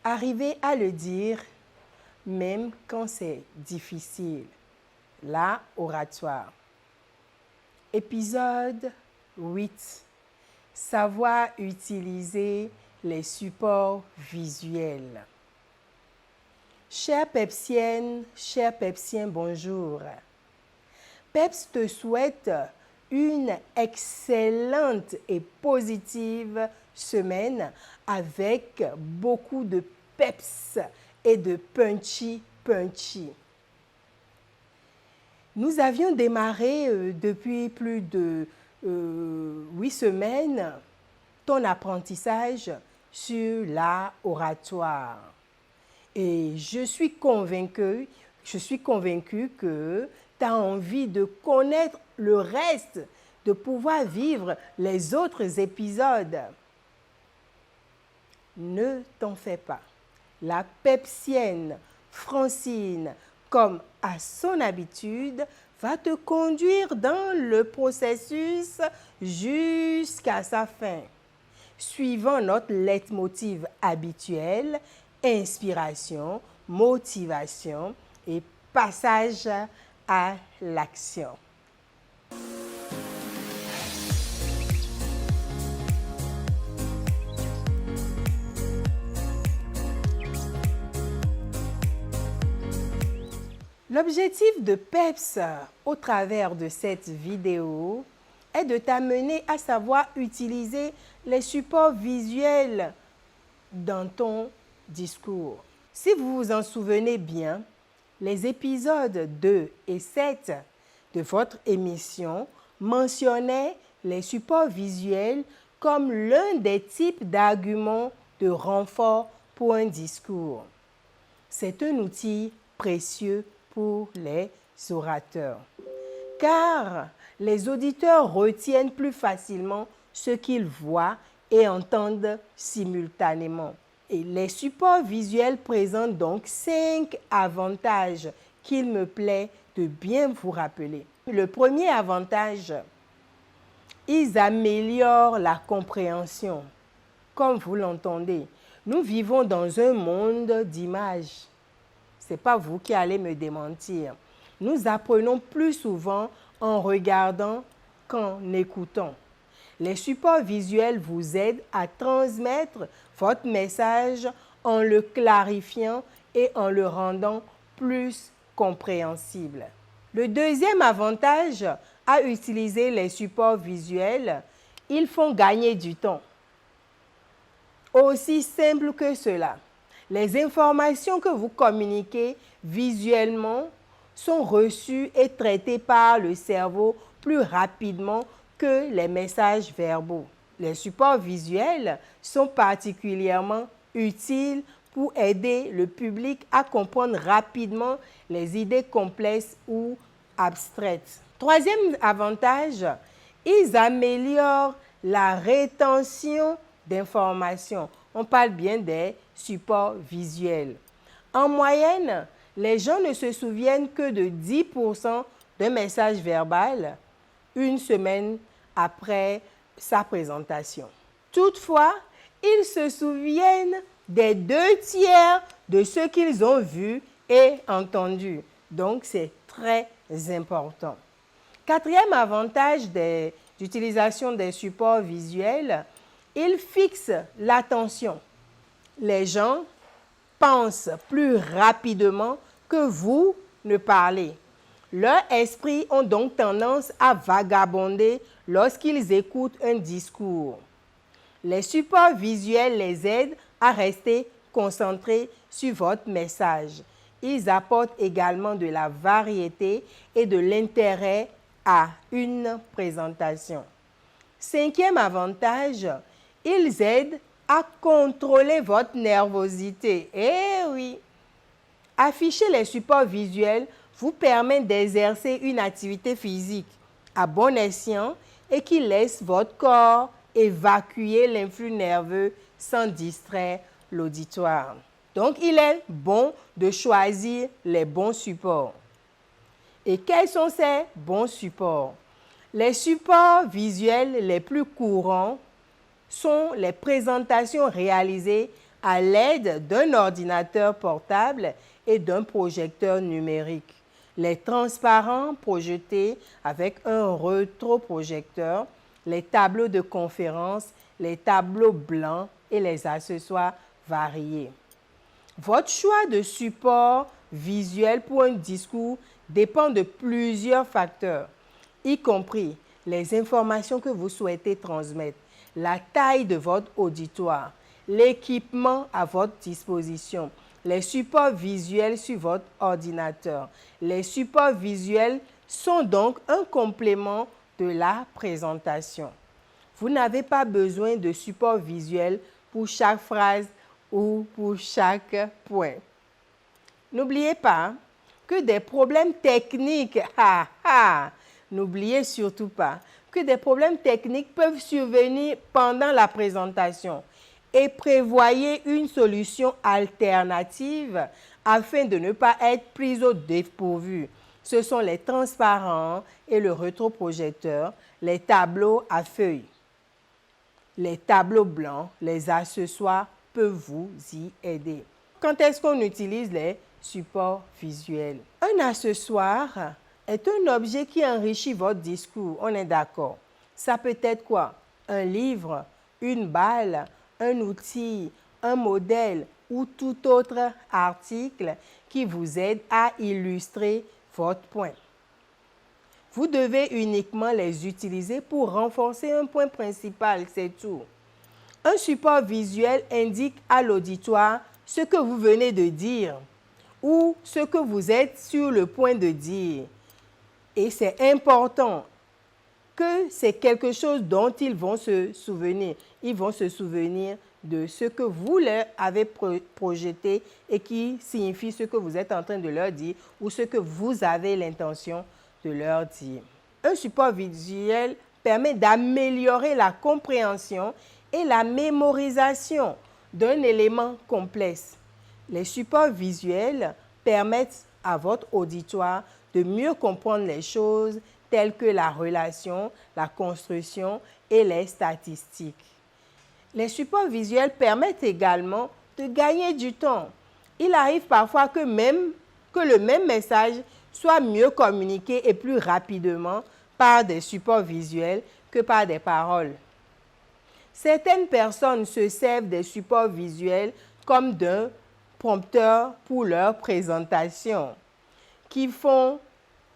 Arriver à le dire même quand c'est difficile. La oratoire. Épisode 8. Savoir utiliser les supports visuels. Chère Pepsienne, cher Pepsien, bonjour. Peps te souhaite une excellente et positive semaine avec beaucoup de peps et de punchy. Nous avions démarré depuis plus de 8 semaines ton apprentissage sur la oratoire. Et je suis convaincue que tu as envie de connaître le reste, de pouvoir vivre les autres épisodes. Ne t'en fais pas. La Pepsienne Francine, comme à son habitude, va te conduire dans le processus jusqu'à sa fin, suivant notre leitmotiv habituel, inspiration, motivation et passage à l'action. L'objectif de PEPS au travers de cette vidéo est de t'amener à savoir utiliser les supports visuels dans ton discours. Si vous vous en souvenez bien, les épisodes 2 et 7 de votre émission mentionnaient les supports visuels comme l'un des types d'arguments de renfort pour un discours. C'est un outil précieux pour les orateurs, car les auditeurs retiennent plus facilement ce qu'ils voient et entendent simultanément. Et les supports visuels présentent donc 5 avantages qu'il me plaît de bien vous rappeler. Le premier avantage, ils améliorent la compréhension. Comme vous l'entendez, nous vivons dans un monde d'images. Ce n'est pas vous qui allez me démentir. Nous apprenons plus souvent en regardant qu'en écoutant. Les supports visuels vous aident à transmettre votre message en le clarifiant et en le rendant plus compréhensible. Le deuxième avantage à utiliser les supports visuels, ils font gagner du temps. Aussi simple que cela. Les informations que vous communiquez visuellement sont reçues et traitées par le cerveau plus rapidement que les messages verbaux. Les supports visuels sont particulièrement utiles pour aider le public à comprendre rapidement les idées complexes ou abstraites. Troisième avantage, ils améliorent la rétention d'informations. On parle bien des supports visuels. En moyenne, les gens ne se souviennent que de 10% d'un message verbal une semaine après sa présentation. Toutefois, ils se souviennent des 2/3 de ce qu'ils ont vu et entendu. Donc, c'est très important. Quatrième avantage d'utilisation des supports visuels, ils fixent l'attention. Les gens pensent plus rapidement que vous ne parlez. Leurs esprits ont donc tendance à vagabonder lorsqu'ils écoutent un discours. Les supports visuels les aident à rester concentrés sur votre message. Ils apportent également de la variété et de l'intérêt à une présentation. Cinquième avantage, ils aident à contrôler votre nervosité. Eh oui! Afficher les supports visuels vous permet d'exercer une activité physique à bon escient et qui laisse votre corps évacuer l'influx nerveux sans distraire l'auditoire. Donc, il est bon de choisir les bons supports. Et quels sont ces bons supports? Les supports visuels les plus courants sont les présentations réalisées à l'aide d'un ordinateur portable et d'un projecteur numérique. Les transparents projetés avec un rétroprojecteur, les tableaux de conférence, les tableaux blancs et les accessoires variés. Votre choix de support visuel pour un discours dépend de plusieurs facteurs, y compris les informations que vous souhaitez transmettre, la taille de votre auditoire, l'équipement à votre disposition, les supports visuels sur votre ordinateur. Les supports visuels sont donc un complément de la présentation. Vous n'avez pas besoin de support visuel pour chaque phrase ou pour chaque point. N'oubliez pas que des problèmes techniques, n'oubliez surtout pas que des problèmes techniques peuvent survenir pendant la présentation et prévoyez une solution alternative afin de ne pas être pris au dépourvu. Ce sont les transparents et le rétroprojecteur, les tableaux à feuilles. Les tableaux blancs, les accessoires peuvent vous y aider. Quand est-ce qu'on utilise les supports visuels? Un accessoire est un objet qui enrichit votre discours, on est d'accord. Ça peut être quoi? Un livre, une balle, un outil, un modèle ou tout autre article qui vous aide à illustrer votre point. Vous devez uniquement les utiliser pour renforcer un point principal, c'est tout. Un support visuel indique à l'auditoire ce que vous venez de dire ou ce que vous êtes sur le point de dire. Et c'est important que c'est quelque chose dont ils vont se souvenir. Ils vont se souvenir de ce que vous leur avez projeté et qui signifie ce que vous êtes en train de leur dire ou ce que vous avez l'intention de leur dire. Un support visuel permet d'améliorer la compréhension et la mémorisation d'un élément complexe. Les supports visuels permettent à votre auditoire de mieux comprendre les choses telles que la relation, la construction et les statistiques. Les supports visuels permettent également de gagner du temps. Il arrive parfois que le même message soit mieux communiqué et plus rapidement par des supports visuels que par des paroles. Certaines personnes se servent des supports visuels comme d'un prompteur pour leur présentation, qui font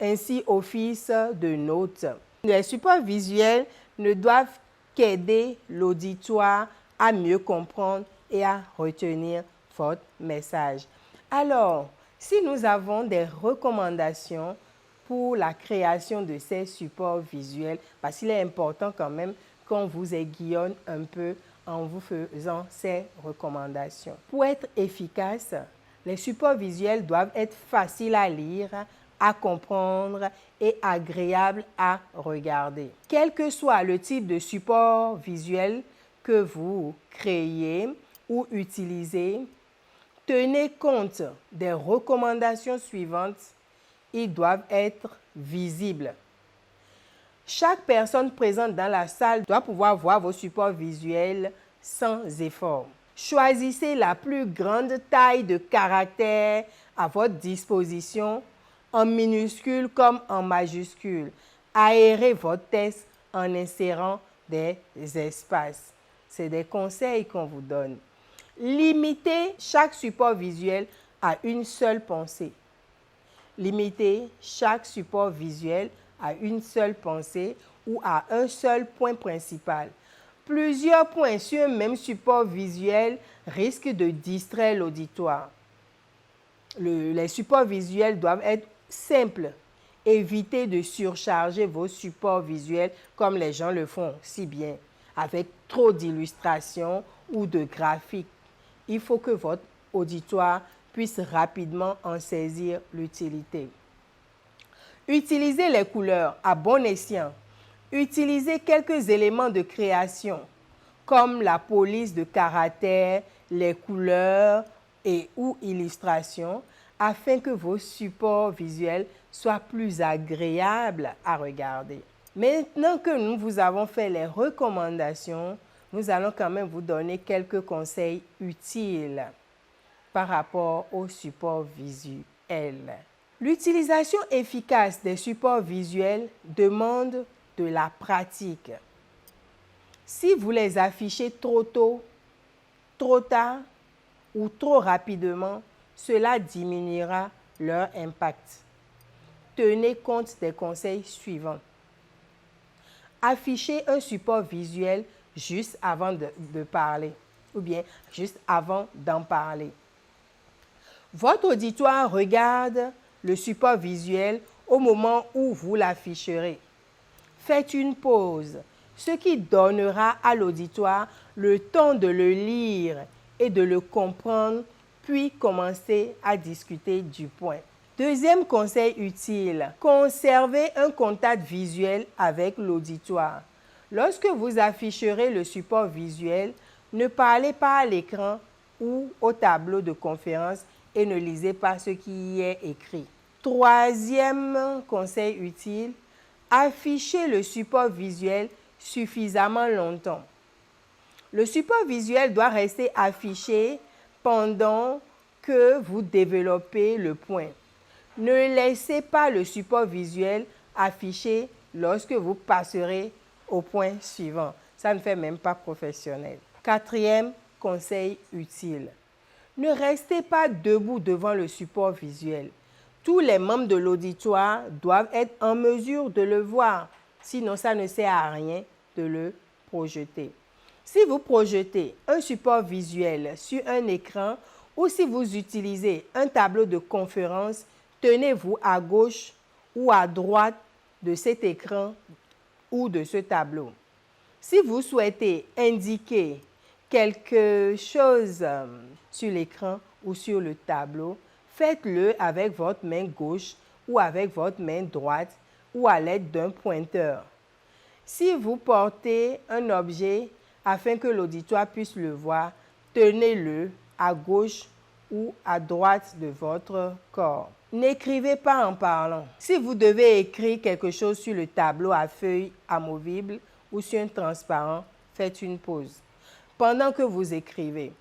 ainsi office de notes. Les supports visuels ne doivent qu'aider l'auditoire à mieux comprendre et à retenir votre message. Alors, si nous avons des recommandations pour la création de ces supports visuels, parce qu'il est important quand même qu'on vous aiguillonne un peu en vous faisant ces recommandations. Pour être efficace, les supports visuels doivent être faciles à lire, à comprendre et agréables à regarder. Quel que soit le type de support visuel que vous créez ou utilisez, tenez compte des recommandations suivantes. Ils doivent être visibles. Chaque personne présente dans la salle doit pouvoir voir vos supports visuels sans effort. Choisissez la plus grande taille de caractère à votre disposition, en minuscule comme en majuscule. Aérez votre texte en insérant des espaces. C'est des conseils qu'on vous donne. Limitez chaque support visuel à une seule pensée. Limitez chaque support visuel à une seule pensée ou à un seul point principal. Plusieurs points sur un même support visuel risquent de distraire l'auditoire. Les supports visuels doivent être simples. Évitez de surcharger vos supports visuels comme les gens le font si bien, avec trop d'illustrations ou de graphiques. Il faut que votre auditoire puisse rapidement en saisir l'utilité. Utilisez les couleurs à bon escient. Utilisez quelques éléments de création, comme la police de caractère, les couleurs et ou illustrations, afin que vos supports visuels soient plus agréables à regarder. Maintenant que nous vous avons fait les recommandations, nous allons quand même vous donner quelques conseils utiles par rapport au support visuel. L'utilisation efficace des supports visuels demande de la pratique. Si vous les affichez trop tôt, trop tard ou trop rapidement, cela diminuera leur impact. Tenez compte des conseils suivants. Affichez un support visuel juste avant de parler ou bien juste avant d'en parler. Votre auditoire regarde le support visuel au moment où vous l'afficherez. Faites une pause, ce qui donnera à l'auditoire le temps de le lire et de le comprendre, puis commencer à discuter du point. Deuxième conseil utile, conservez un contact visuel avec l'auditoire. Lorsque vous afficherez le support visuel, ne parlez pas à l'écran ou au tableau de conférence et ne lisez pas ce qui y est écrit. Troisième conseil utile, affichez le support visuel suffisamment longtemps. Le support visuel doit rester affiché pendant que vous développez le point. Ne laissez pas le support visuel affiché lorsque vous passerez au point suivant. Ça ne fait même pas professionnel. Quatrième conseil utile. Ne restez pas debout devant le support visuel. Tous les membres de l'auditoire doivent être en mesure de le voir. Sinon, ça ne sert à rien de le projeter. Si vous projetez un support visuel sur un écran ou si vous utilisez un tableau de conférence, tenez-vous à gauche ou à droite de cet écran ou de ce tableau. Si vous souhaitez indiquer quelque chose sur l'écran ou sur le tableau, faites-le avec votre main gauche ou avec votre main droite ou à l'aide d'un pointeur. Si vous portez un objet afin que l'auditoire puisse le voir, tenez-le à gauche ou à droite de votre corps. N'écrivez pas en parlant. Si vous devez écrire quelque chose sur le tableau à feuilles amovibles ou sur un transparent, faites une pause. Pendant que vous écrivez,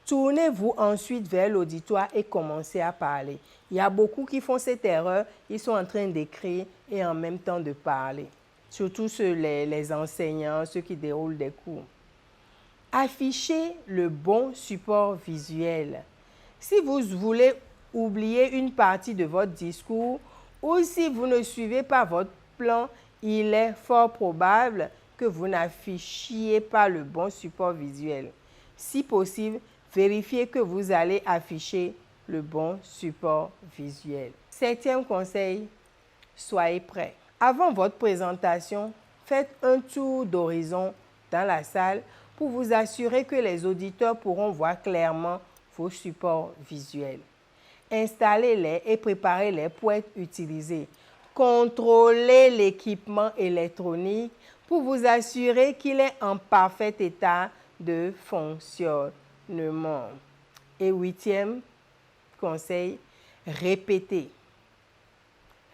tournez-vous ensuite vers l'auditoire et commencez à parler. Il y a beaucoup qui font cette erreur, ils sont en train d'écrire et en même temps de parler. Surtout les enseignants, ceux qui déroulent des cours. Affichez le bon support visuel. Si vous voulez oublier une partie de votre discours ou si vous ne suivez pas votre plan, il est fort probable que vous n'affichiez pas le bon support visuel. Si possible, vérifiez que vous allez afficher le bon support visuel. Septième conseil, soyez prêts. Avant votre présentation, faites un tour d'horizon dans la salle pour vous assurer que les auditeurs pourront voir clairement vos supports visuels. Installez-les et préparez-les pour être utilisés. Contrôlez l'équipement électronique pour vous assurer qu'il est en parfait état de fonctionnement. Et huitième conseil, répétez.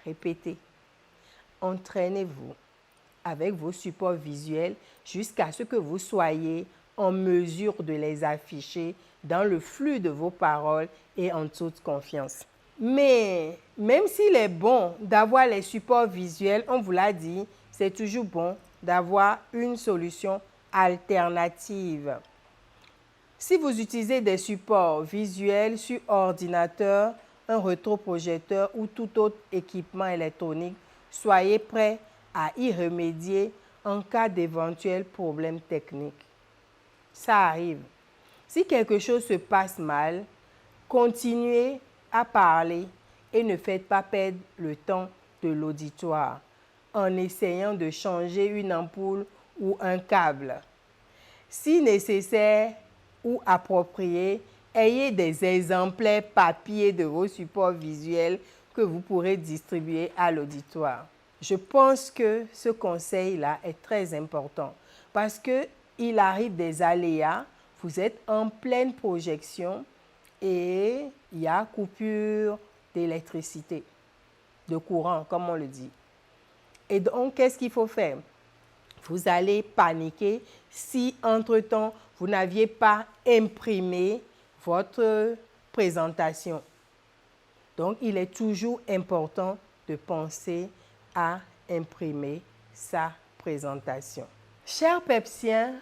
Répétez. Entraînez-vous avec vos supports visuels jusqu'à ce que vous soyez en mesure de les afficher dans le flux de vos paroles et en toute confiance. Mais même s'il est bon d'avoir les supports visuels, on vous l'a dit, c'est toujours bon d'avoir une solution alternative. Si vous utilisez des supports visuels sur ordinateur, un rétroprojecteur ou tout autre équipement électronique, soyez prêts à y remédier en cas d'éventuels problèmes techniques. Ça arrive. Si quelque chose se passe mal, continuez à parler et ne faites pas perdre le temps de l'auditoire en essayant de changer une ampoule ou un câble. Si nécessaire ou approprié, ayez des exemplaires papier de vos supports visuels que vous pourrez distribuer à l'auditoire. Je pense que ce conseil-là est très important parce qu'il arrive des aléas, vous êtes en pleine projection et il y a coupure d'électricité, de courant, comme on le dit. Et donc, qu'est-ce qu'il faut faire? Il vous allez paniquer si entre-temps, vous n'aviez pas imprimé votre présentation. Donc, il est toujours important de penser à imprimer sa présentation. Chers Pepsiens,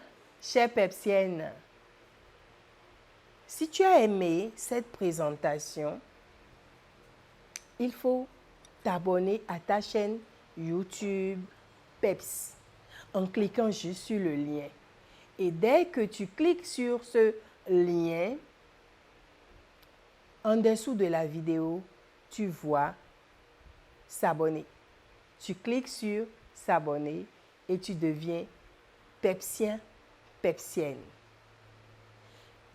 chères Pepsiennes, si tu as aimé cette présentation, il faut t'abonner à ta chaîne YouTube Peps en cliquant juste sur le lien. Et dès que tu cliques sur ce lien, en dessous de la vidéo, tu vois s'abonner. Tu cliques sur s'abonner et tu deviens Pepsien, Pepsienne.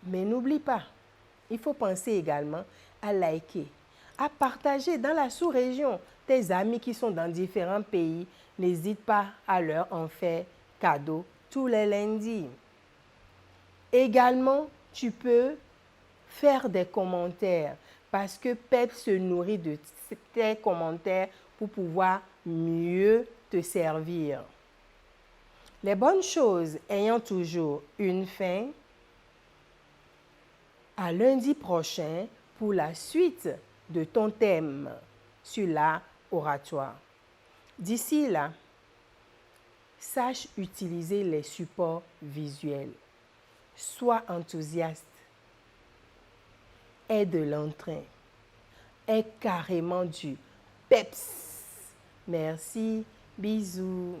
Mais n'oublie pas, il faut penser également à liker, à partager dans la sous-région. Tes amis qui sont dans différents pays, n'hésite pas à leur en faire cadeau tous les lundis. Également, tu peux faire des commentaires parce que Pep se nourrit de tes commentaires pour pouvoir mieux te servir. Les bonnes choses ayant toujours une fin, à lundi prochain pour la suite de ton thème sur l'art oratoire. D'ici là, sache utiliser les supports visuels. Sois enthousiaste. Aie de l'entrain. Aie carrément du peps. Merci, bisous.